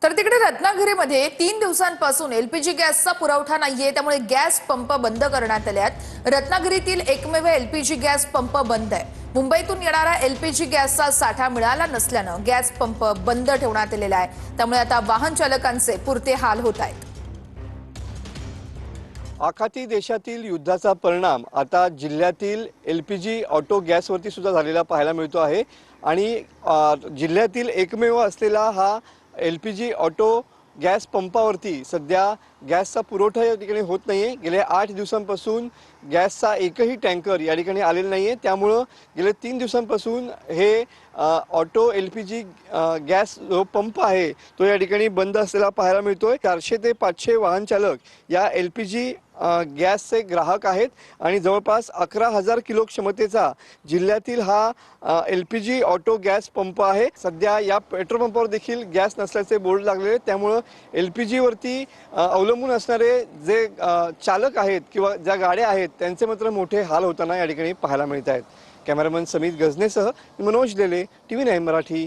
तर तिकडे रत्नागिरीमध्ये 3 दिवसांपासून एलपीजी गॅसचा पुरवठा नाहीये, त्यामुळे गॅस पंप बंद करण्यात आले आहेत। रत्नागिरीतील एकमेव एलपीजी गॅस पंप बंद आहे। मुंबईतून येणारा एलपीजी गॅसचा साठा मिळाला नसल्यानं गॅस पंप बंद ठेवण्यात आलेला आहे। त्यामुळे आता वाहन चालकांचे पुरते हाल होत आहेत। आखाती देशातील युद्धाचा परिणाम आता जिल्ह्यातील एलपीजी ऑटो गॅसवरती सुद्धा झालेला पाहायला मिळतो आहे आणि जिल्ह्यातील एकमेव असलेला हा एलपीजी ऑटो गॅस पंपावरती सध्या गॅसचा पुरवठा या ठिकाणी होत नाहीये। गेल्या 8 दिवसांपासून गॅसचा एकही टँकर या ठिकाणी आलेला नाहीये। त्यामुळे गेल्या 3 दिवसांपासून हे ऑटो एलपीजी गॅस जो पंप आहे तो या ठिकाणी बंद असलेला पाहायला मिळतोय। 400 ते 500 वाहन चालक या एलपीजी गॅसचे ग्राहक आहेत आणि जवळपास 11,000 किलो क्षमतेचा जिल्ह्यातील हा एलपीजी ऑटो गॅस पंप आहे। सध्या या पेट्रोल पंपावर देखील गॅस नसल्याचे बोर्ड लागलेले आहेत। त्यामुळे एलपीजी वरती अवलंबून असणारे जे चालक आहेत किंवा ज्या गाड्या आहेत त्यांचे मात्र मोठे हाल होताना या ठिकाणी पाहायला मिळत आहेत। कॅमेरामन समीत गजनेसह मनोज लेले, TV9 मराठी।